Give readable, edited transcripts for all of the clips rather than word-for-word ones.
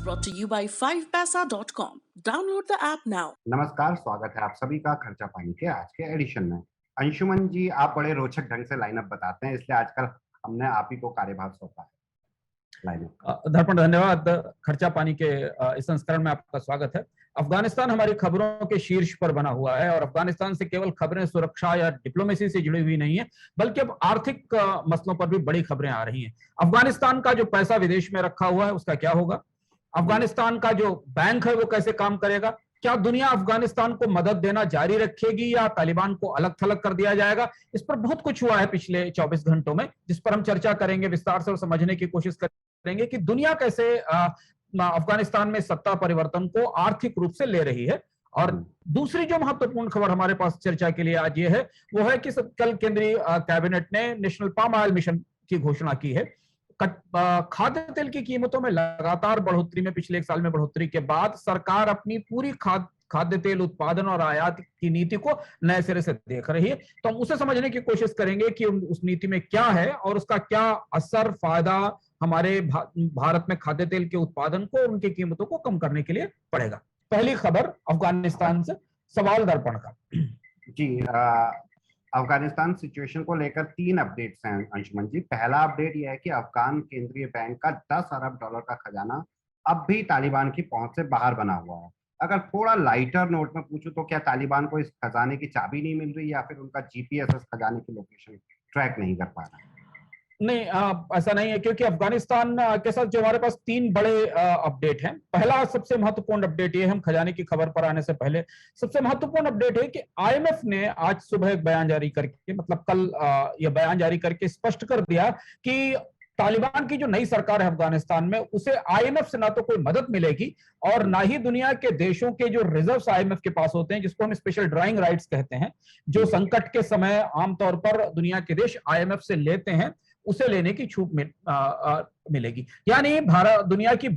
brought to you by 5paisa.com. Download the app now. नमस्कार, स्वागत है आप सभी का खर्चा पानी के आज के एडिशन में। अंशुमन जी, आप बड़े रोचक ढंग से लाइनअप बताते हैं, इसलिए आजकल हमने आप ही को कार्यभार सौंपा है लाइनअप। दर्पण, धन्यवाद। खर्चा पानी के इस संस्करण में आपका स्वागत है। अफगानिस्तान हमारी खबरों के शीर्ष पर बना हुआ है और अफगानिस्तान से केवल खबरें सुरक्षा या डिप्लोमेसी से जुड़ी हुई नहीं है, बल्कि अब आर्थिक मसलों पर भी बड़ी खबरें आ रही हैं। अफगानिस्तान का जो पैसा विदेश में रखा हुआ है उसका क्या होगा? अफगानिस्तान का जो बैंक है वो कैसे काम करेगा? क्या दुनिया अफगानिस्तान को मदद देना जारी रखेगी या तालिबान को अलग थलग कर दिया जाएगा? इस पर बहुत कुछ हुआ है पिछले 24 घंटों में, जिस पर हम चर्चा करेंगे विस्तार से और समझने की कोशिश करेंगे कि दुनिया कैसे अफगानिस्तान में सत्ता परिवर्तन को आर्थिक रूप से ले रही है। और दूसरी जो महत्वपूर्ण खबर हमारे पास चर्चा के लिए आज ये है वो है कि कल केंद्रीय कैबिनेट ने नेशनल पाम ऑयल मिशन की घोषणा की है। खाद्य तेल की कीमतों में लगातार बढ़ोतरी में पिछले एक साल में बढ़ोतरी के बाद सरकार अपनी पूरी खाद्य तेल उत्पादन और आयात की नीति को नए सिरे से देख रही है। तो हम उसे समझने की कोशिश करेंगे कि उस नीति में क्या है और उसका क्या असर फायदा हमारे भारत में खाद्य तेल के उत्पादन को और उनकी कीमतों को कम करने के लिए पड़ेगा। पहली खबर अफगानिस्तान से, सवाल दर्पण का। जी, अफगानिस्तान सिचुएशन को लेकर 3 अपडेट्स हैं अंशुमन जी। पहला अपडेट यह है कि अफगान केंद्रीय बैंक का $10 अरब का खजाना अब भी तालिबान की पहुंच से बाहर बना हुआ है। अगर थोड़ा लाइटर नोट में पूछूं तो क्या तालिबान को इस खजाने की चाबी नहीं मिल रही या फिर उनका जीपीएस इस खजाने की लोकेशन ट्रैक नहीं कर पा रहा है? नहीं, ऐसा नहीं है, क्योंकि अफगानिस्तान के साथ जो हमारे पास 3 बड़े अपडेट हैं। पहला सबसे महत्वपूर्ण अपडेट ये है, हम खजाने की खबर पर आने से पहले सबसे महत्वपूर्ण अपडेट है कि आईएमएफ ने आज सुबह एक बयान जारी करके, मतलब कल यह बयान जारी करके स्पष्ट कर दिया कि तालिबान की जो नई सरकार है अफगानिस्तान में, उसे आईएमएफ से ना तो कोई मदद मिलेगी और ना ही दुनिया के देशों के जो रिजर्व्स आईएमएफ के पास होते हैं, जिसको हम स्पेशल ड्राइंग राइट्स कहते हैं, जो संकट के समय आमतौर पर दुनिया के देश आईएमएफ से लेते हैं, उसे लेने की छूट मिलेगी। यानी भारत दुनिया की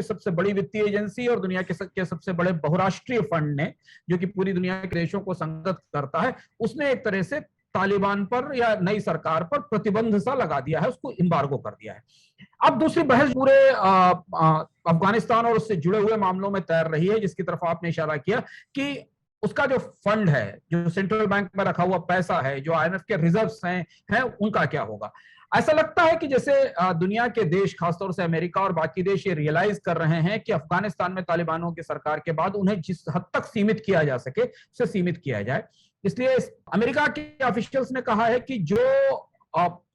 सबसे बड़ी वित्तीय एजेंसी और दुनिया के सबसे बड़े बहुराष्ट्रीय फंड ने, जो कि पूरी दुनिया के देशों को संगत करता है, उसने एक तरह से तालिबान पर या नई सरकार पर प्रतिबंध सा लगा दिया है, उसको एम्बार्गो कर दिया है। अब दूसरी बहस पूरे अफगानिस्तान और उससे जुड़े हुए मामलों में तैर रही है, जिसकी तरफ आपने इशारा किया कि उसका जो फंड है, जो सेंट्रल बैंक में रखा हुआ पैसा है, जो आईएमएफ के रिजर्व्स हैं उनका क्या होगा। ऐसा लगता है कि जैसे दुनिया के देश, खासतौर से अमेरिका और बाकी देश, ये रियलाइज कर रहे हैं कि अफगानिस्तान में तालिबानों की सरकार के बाद उन्हें जिस हद तक सीमित किया जा सके उसे सीमित किया जाए। इसलिए अमेरिका के ऑफिशियल्स ने कहा है कि जो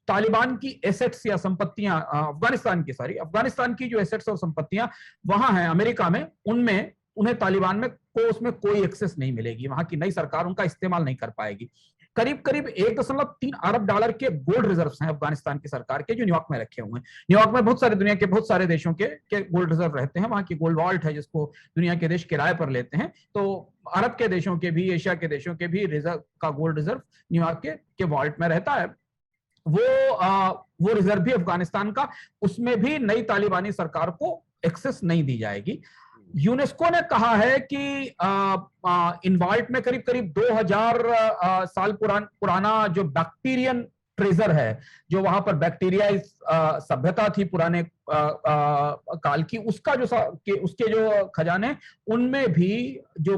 तालिबान की एसेट्स या संपत्तियां, अफगानिस्तान की जो एसेट्स और संपत्तियां वहां हैं अमेरिका में, उनमें उन्हें तालिबान में उसमें कोई एक्सेस नहीं मिलेगी। वहां की नई सरकार उनका इस्तेमाल नहीं कर पाएगी। करीब करीब $1.3 अरब के गोल्ड रिजर्व्स हैं अफगानिस्तान की सरकार के, जो न्यूयॉर्क में रखे हुए हैं। न्यूयॉर्क में बहुत सारे दुनिया के बहुत सारे देशों के गोल्ड रिजर्व रहते हैं। वहां की गोल्ड वॉल्ट है, जिसको दुनिया के देश किराए पर लेते हैं। तो अरब के देशों के भी, एशिया के देशों के भी रिजर्व का गोल्ड रिजर्व न्यूयॉर्क के वॉल्ट में रहता है। वो रिजर्व भी अफगानिस्तान का, उसमें भी नई तालिबानी सरकार को एक्सेस नहीं दी जाएगी। यूनेस्को ने कहा है कि इन वॉल्ट में करीब करीब 2000 साल पुराना जो बैक्टीरियन ट्रेजर है, जो वहां पर बैक्टीरिया सभ्यता थी पुराने काल की, उसके जो खजाने, उनमें भी जो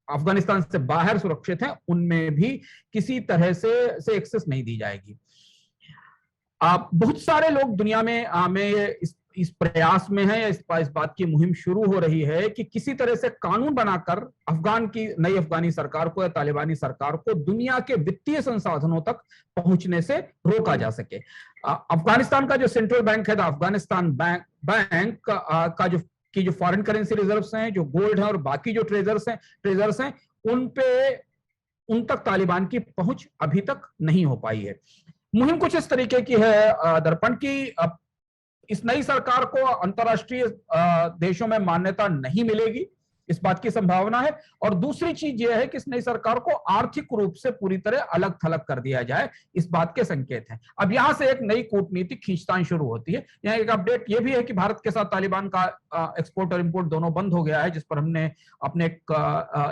अफगानिस्तान से बाहर सुरक्षित हैं, उनमें भी किसी तरह से एक्सेस नहीं दी जाएगी। बहुत सारे लोग दुनिया में इस प्रयास में है, या इस बात की मुहिम शुरू हो रही है कि किसी तरह से कानून बनाकर नई अफगानी सरकार को या तालिबानी सरकार को दुनिया के वित्तीय संसाधनों तक पहुंचने से रोका जा सके। अफगानिस्तान का जो सेंट्रल बैंक है, अफगानिस्तान बैंक का जो फॉरेन करेंसी रिजर्व्स हैं, जो गोल्ड है और बाकी जो ट्रेजर्स हैं, उन तक तालिबान की पहुंच अभी तक नहीं हो पाई है। मुहिम कुछ इस तरीके की है दर्पण की, इस नई सरकार को अंतरराष्ट्रीय देशों में मान्यता नहीं मिलेगी, इस बात की संभावना है। और दूसरी चीज यह है कि इस नई सरकार को आर्थिक रूप से पूरी तरह अलग थलग कर दिया जाए, इस बात के संकेत हैं। अब यहां से एक नई कूटनीतिक खींचतान शुरू होती है। यहाँ एक अपडेट यह भी है कि भारत के साथ तालिबान का एक्सपोर्ट और इंपोर्ट दोनों बंद हो गया है, जिस पर हमने अपने एक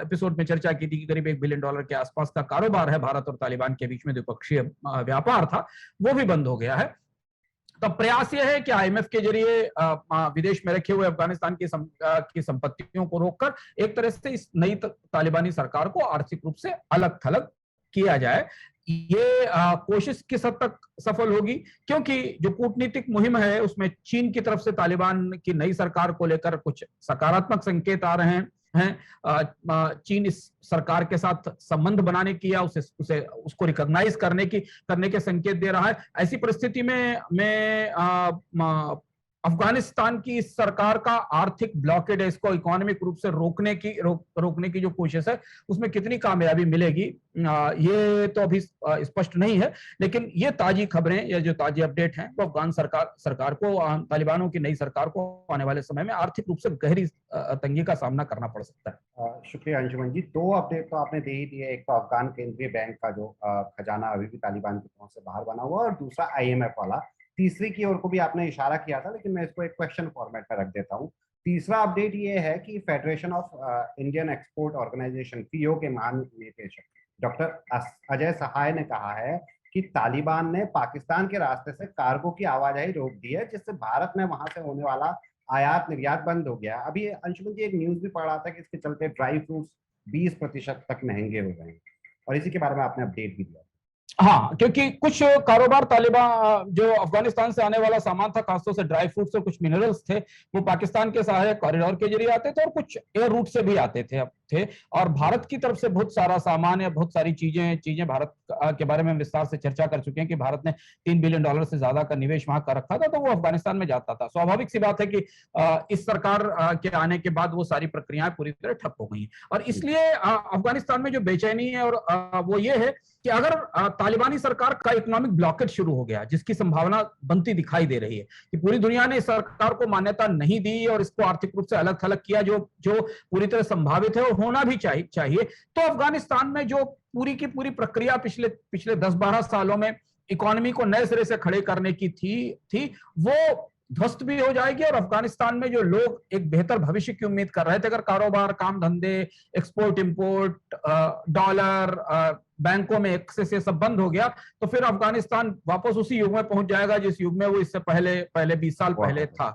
एपिसोड में चर्चा की थी कि करीब $1 बिलियन के आसपास का कारोबार है भारत और तालिबान के बीच में, द्विपक्षीय व्यापार था, वो भी बंद हो गया है। तो प्रयास यह है कि आईएमएफ के जरिए विदेश में रखे हुए अफगानिस्तान की संपत्तियों को रोककर एक तरह से इस नई तालिबानी सरकार को आर्थिक रूप से अलग थलग किया जाए। ये कोशिश किस हद तक सफल होगी, क्योंकि जो कूटनीतिक मुहिम है उसमें चीन की तरफ से तालिबान की नई सरकार को लेकर कुछ सकारात्मक संकेत आ रहे हैं। चीन इस सरकार के साथ संबंध बनाने की या उसको रिकॉग्नाइज करने के संकेत दे रहा है। ऐसी परिस्थिति में मैं अफगानिस्तान की इस सरकार का आर्थिक ब्लॉकेड है, इसको इकोनॉमिक रूप से रोकने की जो कोशिश है उसमें कितनी कामयाबी मिलेगी ये तो अभी स्पष्ट नहीं है। लेकिन ये ताजी खबरें या जो ताजी अपडेट हैं वो अफगान सरकार को, तालिबानों की नई सरकार को आने वाले समय में आर्थिक रूप से गहरी तंगी का सामना करना पड़ सकता है। शुक्रिया अंशुमन जी। 2 अपडेट तो आपने दे ही दिए। एक तो अफगान केंद्रीय बैंक का जो खजाना अभी भी तालिबान की पहुंच से बाहर बना हुआ, और दूसरा आईएमएफ वाला। तीसरी की ओर को भी आपने इशारा किया था, लेकिन मैं इसको एक क्वेश्चन फॉर्मेट में रख देता हूँ। तीसरा अपडेट ये है कि Federation of Indian Export Organisation FIO के महानिदेशक डॉक्टर अजय सहाय ने कहा है कि तालिबान ने पाकिस्तान के रास्ते से कार्गो की आवाजाही रोक दी है, जिससे भारत में वहां से होने वाला आयात निर्यात बंद हो गया। अभी अंशुमन जी एक न्यूज भी पढ़ रहा था कि इसके चलते ड्राई फ्रूट्स 20% तक महंगे हो गए हैं, और इसी के बारे में आपने अपडेट भी दिया। हाँ, क्योंकि कुछ कारोबार तालिबान जो अफगानिस्तान से आने वाला सामान था, खासतौर से ड्राई फ्रूट्स और कुछ मिनरल्स थे, वो पाकिस्तान के सहायक कॉरिडोर के जरिए आते थे और कुछ एयर रूट से भी आते थे और भारत की तरफ से बहुत सारा सामान या बहुत सारी चीजें भारत के बारे में हम विस्तार से चर्चा कर चुके हैं कि भारत ने $3 बिलियन से ज्यादा का निवेश वहां कर रखा था, तो वो अफगानिस्तान में जाता था। स्वाभाविक सी बात है कि इस सरकार के आने के बाद वो सारी प्रक्रियाएं पूरी तरह ठप हो गई, और इसलिए अफगानिस्तान में जो बेचैनी है और वो ये है कि अगर तालिबानी सरकार का इकोनॉमिक ब्लॉकेज शुरू हो गया, जिसकी संभावना बनती दिखाई दे रही है कि पूरी दुनिया ने इस सरकार को मान्यता नहीं दी और इसको आर्थिक रूप से अलग थलग किया, जो पूरी तरह संभावित है और होना भी चाहिए, तो अफगानिस्तान में जो पूरी की पूरी प्रक्रिया पिछले 10-12 सालों में इकोनॉमी को नए सिरे से खड़े करने की थी वो ध्वस्त भी हो जाएगी, और अफगानिस्तान में जो लोग एक बेहतर भविष्य की उम्मीद कर रहे थे, अगर कारोबार, काम धंधे, एक्सपोर्ट इंपोर्ट, डॉलर, बैंकों में एक्सेस, ये सब बंद हो गया, तो फिर अफगानिस्तान वापस उसी युग में पहुंच जाएगा जिस युग में वो इससे पहले 20 साल पहले था।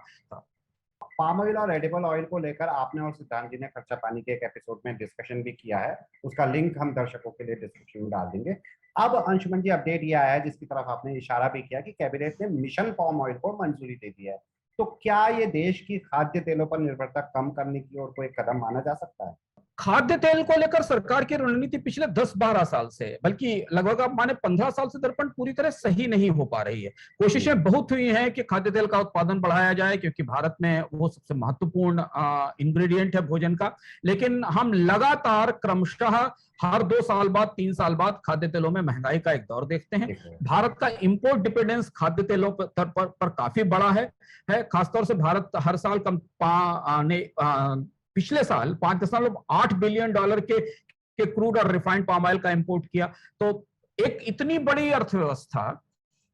पाम ऑयल और एडिबल ऑयल को लेकर आपने और सिद्धांत जी ने खर्चा पानी के एक एपिसोड में डिस्कशन भी किया है, उसका लिंक हम दर्शकों के लिए डिस्क्रिप्शन में डाल देंगे। अब अंशुमन जी अपडेट ये आया है जिसकी तरफ आपने इशारा भी किया कि कैबिनेट ने मिशन पाम ऑयल को मंजूरी दे दी है, तो क्या ये देश की खाद्य तेलों पर निर्भरता कम करने की ओर कोई कदम माना जा सकता है? खाद्य तेल को लेकर सरकार की रणनीति पिछले 10-12 साल से, बल्कि लगभग आप माने 15 साल से दर्पण पूरी तरह सही नहीं हो पा रही है। कोशिशें बहुत हुई हैं कि खाद्य तेल का उत्पादन बढ़ाया जाए, क्योंकि भारत में वो सबसे महत्वपूर्ण इंग्रेडिएंट है भोजन का, लेकिन हम लगातार क्रमशः हर 2 साल बाद 3 साल बाद खाद्य तेलों में महंगाई का एक दौर देखते हैं। भारत का इंपोर्ट डिपेंडेंस खाद्य तेलों पर काफी बड़ा है। खासतौर से भारत हर साल पिछले साल $5.8 बिलियन के क्रूड और रिफाइंड पाम ऑयल का इंपोर्ट किया। तो एक इतनी बड़ी अर्थव्यवस्था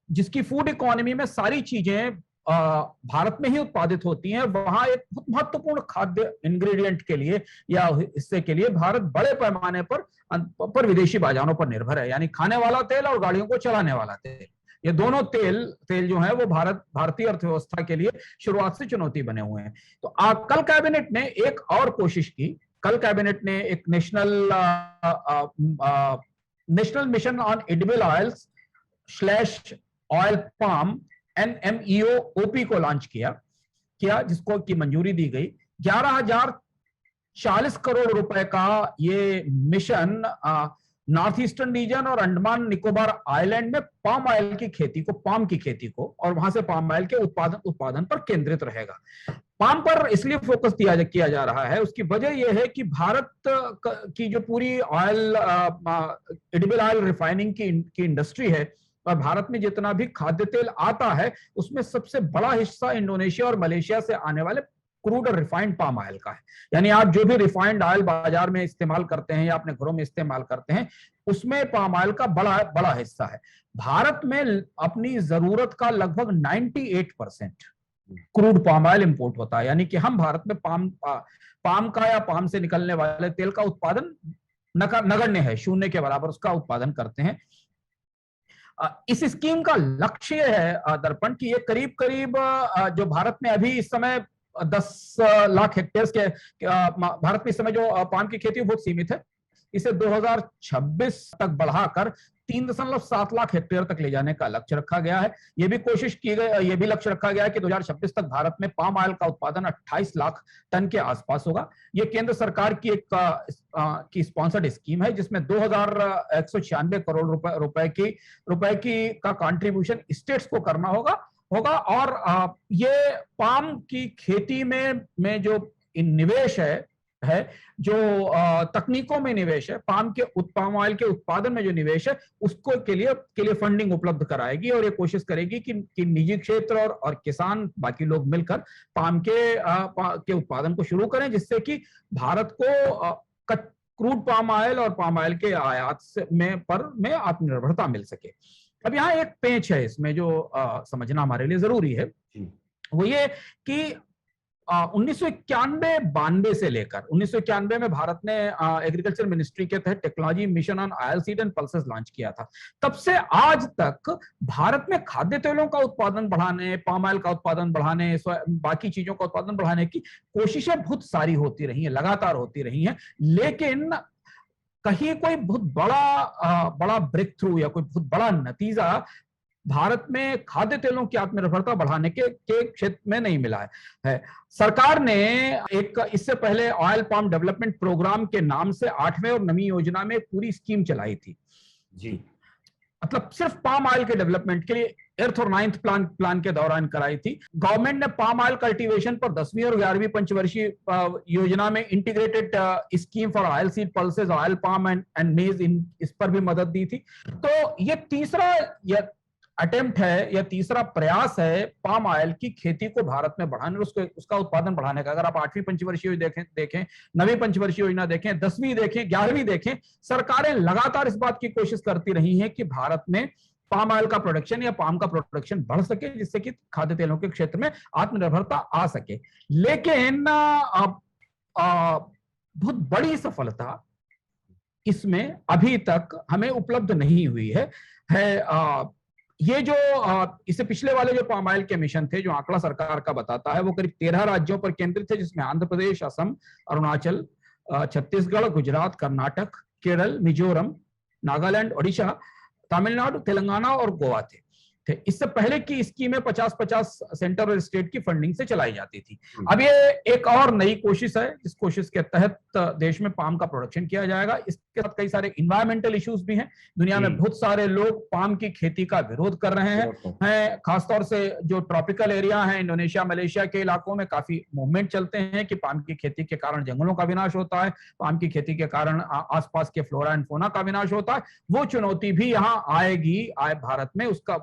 जिसकी फूड इकोनॉमी में सारी चीजें भारत में ही उत्पादित होती हैं, वहां एक बहुत महत्वपूर्ण खाद्य इंग्रेडिएंट के लिए या हिस्से के लिए भारत बड़े पैमाने पर विदेशी बाजारों पर निर्भर है, यानी खाने वाला तेल और गाड़ियों को चलाने वाला तेल, ये दोनों तेल जो है वो भारतीय अर्थव्यवस्था के लिए शुरुआत से चुनौती बने हुए हैं। तो कल कैबिनेट ने एक और कोशिश की। कल कैबिनेट ने एक national mission on edible oils / oil palm NMEO-OP को लॉन्च किया जिसको की मंजूरी दी गई। 11,040 करोड़ रुपए का ये मिशन नॉर्थ ईस्टर्न रीजन और अंडमान निकोबार आइलैंड में पाम ऑयल की खेती को, पाम की खेती को और वहां से पाम ऑयल के उत्पादन पर केंद्रित रहेगा। पाम पर इसलिए फोकस किया जा रहा है, उसकी वजह यह है कि भारत की जो पूरी ऑयल एडिबल ऑयल रिफाइनिंग की इंडस्ट्री है, और भारत में जितना भी खाद्य तेल आता है उसमें सबसे बड़ा हिस्सा इंडोनेशिया और मलेशिया से आने वाले क्रूड और रिफाइंड पाम ऑयल का है। यानी आप जो भी रिफाइंड ऑयल बाजार में इस्तेमाल करते हैं या अपने घरों में इस्तेमाल करते हैं, उसमें पाम ऑयल का बड़ा हिस्सा है। भारत में अपनी जरूरत का लगभग 98% क्रूड पाम ऑयल इंपोर्ट होता है, यानी कि हम भारत में पाम का या पाम से निकलने वाले तेल का उत्पादन नगण्य है, 0 के बराबर उसका उत्पादन करते हैं। इस स्कीम का लक्ष्य है दर्पण कि ये करीब करीब जो भारत में अभी इस समय 10 लाख हेक्टेयर के भारत में इस समय जो पाम की खेती बहुत सीमित है, इसे 2026 तक बढ़ाकर 3.7 लाख हेक्टेयर तक ले जाने का लक्ष्य रखा गया है। यह भी कोशिश की गई, यह भी लक्ष्य रखा गया है कि 2026 तक भारत में पाम ऑयल का उत्पादन 28 लाख टन के आसपास होगा। यह केंद्र सरकार की एक की स्पॉन्सर्ड स्कीम है, जिसमें 2196 करोड़ रुपए की का कंट्रीब्यूशन स्टेट्स को करना होगा और ये पाम की खेती में जो निवेश है जो तकनीकों में निवेश है, पाम ऑयल के उत्पादन में जो निवेश है, उसको के लिए फंडिंग उपलब्ध कराएगी और ये कोशिश करेगी कि निजी क्षेत्र और किसान बाकी लोग मिलकर पाम के उत्पादन को शुरू करें, जिससे कि भारत को क्रूड पाम ऑयल और पाम ऑयल के आयात में आत्मनिर्भरता मिल सके। अब यहाँ एक पेंच है इसमें जो समझना हमारे लिए जरूरी है, वो ये कि 1991-92 से लेकर 1991 में भारत ने एग्रीकल्चर मिनिस्ट्री के तहत technology mission on oil seed and pulses launch किया था। तब से आज तक भारत में खाद्य तेलों का उत्पादन बढ़ाने, पाम ऑयल का उत्पादन बढ़ाने, बाकी चीजों का उत्पादन बढ़ाने की कोशिशें बहुत सारी होती रही हैं, लगातार होती रही हैं, लेकिन कहीं कोई बहुत बड़ा ब्रेक थ्रू या कोई बहुत बड़ा नतीजा भारत में खाद्य तेलों की आत्मनिर्भरता बढ़ाने के क्षेत्र में नहीं मिला है। सरकार ने एक इससे पहले ऑयल पाम डेवलपमेंट प्रोग्राम के नाम से 8वें और 9वीं योजना में पूरी स्कीम चलाई थी जी, मतलब सिर्फ पाम ऑयल के डेवलपमेंट के लिए 8th और 9th प्लान के दौरान कराई थी। गवर्नमेंट ने पाम ऑयल कल्टीवेशन पर 10वीं और 11वीं पंचवर्षीय योजना में integrated scheme for oil seed pulses, oil palm and मेज इस पर भी मदद दी थी। तो ये तीसरा अटेम्प्ट है या तीसरा प्रयास है पाम ऑयल की खेती को भारत में बढ़ाने, उसका उत्पादन बढ़ाने का। अगर आप 8वीं पंचवर्षीय योजना देखें, 9वीं पंचवर्षीय योजना देखें, 10वीं देखें, 11वीं देखें, सरकारें लगातार इस बात की कोशिश करती रही हैं कि भारत में पाम ऑयल का प्रोडक्शन या पाम का प्रोडक्शन बढ़ सके, जिससे कि खाद्य तेलों के क्षेत्र में आत्मनिर्भरता आ सके। लेकिन बहुत बड़ी सफलता इसमें अभी तक हमें उपलब्ध नहीं हुई है। ये जो इससे पिछले वाले जो पाम ऑयल के मिशन थे, जो आंकड़ा सरकार का बताता है, वो करीब 13 राज्यों पर केंद्रित थे, जिसमें आंध्र प्रदेश, असम, अरुणाचल, छत्तीसगढ़, गुजरात, कर्नाटक, केरल, मिजोरम, नागालैंड, ओडिशा, तमिलनाडु, तेलंगाना और गोवा थे। इससे पहले की स्कीमें 50-50 सेंटर और स्टेट की फंडिंग से चलाई जाती थी। अब ये एक और नई कोशिश है, इस कोशिश के तहत देश में पाम का प्रोडक्शन किया जाएगा। इसके साथ कई सारे इन्वायरमेंटल इश्यूज भी हैं। दुनिया में बहुत सारे लोग पाम की खेती का विरोध कर रहे हैं। खासतौर से जो ट्रॉपिकल एरिया है, इंडोनेशिया, मलेशिया के इलाकों में काफी मूवमेंट चलते हैं कि पाम की खेती के कारण जंगलों का विनाश होता है, पाम की खेती के कारण आसपास के फ्लोरा एंड फोना का विनाश होता है। वो चुनौती भी यहाँ आएगी भारत में। उसका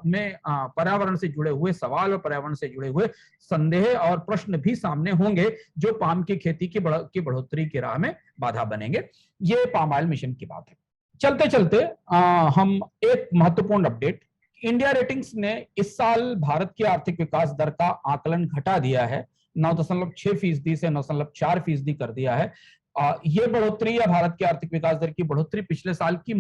पर्यावरण से जुड़े हुए सवाल और पर्यावरण से जुड़े हुए संदेह और प्रश्न भी सामने होंगे, जो पाम की खेती की बढ़ोतरी की राह में बाधा बनेंगे। ये पाम ऑयल मिशन की बात है। चलते चलते हम एक महत्वपूर्ण अपडेट, इंडिया रेटिंग्स ने इस साल भारत की आर्थिक विकास दर का आकलन घटा दिया है, 9.6% से 9.4% कर दिया है। ये बढ़ोतरी या भारत की आर्थिक विकास दर की बढ़ोतरी पिछले साल की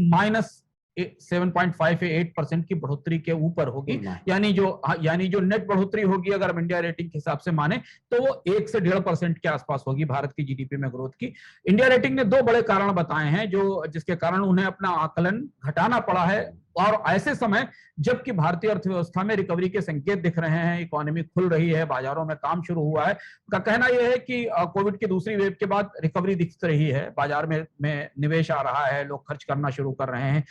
-7.5% की बढ़ोतरी के ऊपर होगी। यानी जो नेट बढ़ोतरी होगी, अगर हम इंडिया रेटिंग के हिसाब से माने, तो वो 1 से 1.5% के आसपास होगी भारत की जीडीपी में ग्रोथ की। इंडिया रेटिंग ने 2 बड़े कारण बताए हैं जिसके कारण उन्हें अपना आकलन घटाना पड़ा है, और ऐसे समय जबकि भारतीय अर्थव्यवस्था में रिकवरी के संकेत दिख रहे हैं, इकोनॉमी खुल रही है, बाजारों में काम शुरू हुआ है। उनका कहना यह है कि कोविड की दूसरी वेव के बाद रिकवरी दिख रही है, बाजार में निवेश आ रहा है, लोग खर्च करना शुरू कर रहे हैं।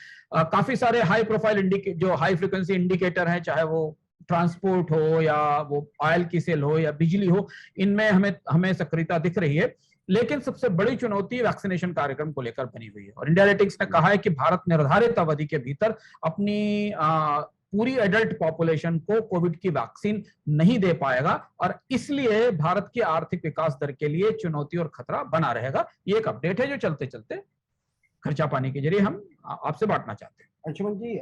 काफी सारे हाई प्रोफाइल जो हाई फ्रिक्वेंसी इंडिकेटर हैं, चाहे वो ट्रांसपोर्ट हो या वो ऑयल की सेल हो या बिजली हो, इनमें हमें सक्रियता दिख रही है। लेकिन सबसे बड़ी चुनौती वैक्सीनेशन कार्यक्रम को लेकर बनी हुई है, और इंडिया रेटिंग्स ने कहा है कि भारत निर्धारित अवधि के भीतर अपनी पूरी एडल्ट पॉपुलेशन को कोविड की वैक्सीन नहीं दे पाएगा, और इसलिए भारत की आर्थिक विकास दर के लिए चुनौती और खतरा बना रहेगा। ये एक अपडेट है जो चलते चलते खर्चा पानी के जरिए हम आपसे बांटना चाहते हैं। अंशुमन जी,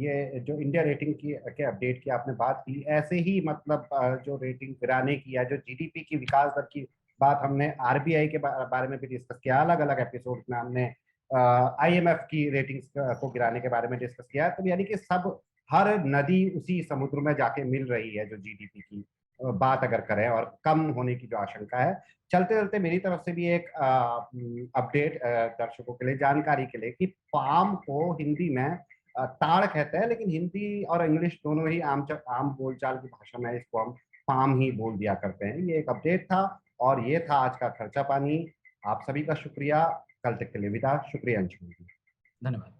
ये जो इंडिया रेटिंग के अपडेट की आपने बात की, ऐसे ही मतलब जो रेटिंग गिराने की या जो जीडीपी की विकास दर की बात हमने आरबीआई के बारे में भी डिस्कस किया, अलग अलग एपिसोड में हमने IMF की रेटिंग्स को गिराने के बारे में डिस्कस किया। तो यानी कि सब हर नदी उसी समुद्र में जाके मिल रही है जो GDP की बात अगर करें, और कम होने की जो आशंका है। चलते चलते मेरी तरफ से भी एक अपडेट दर्शकों के लिए, जानकारी के लिए, कि पाम को हिंदी में ताड़ कहते हैं, लेकिन हिंदी और इंग्लिश दोनों ही आम बोलचाल की भाषा में इसको हम पाम ही बोल दिया करते हैं। ये एक अपडेट था और ये था आज का खर्चा पानी। आप सभी का शुक्रिया। कल तक के लिए विदा। शुक्रिया अंशुमन जी। धन्यवाद।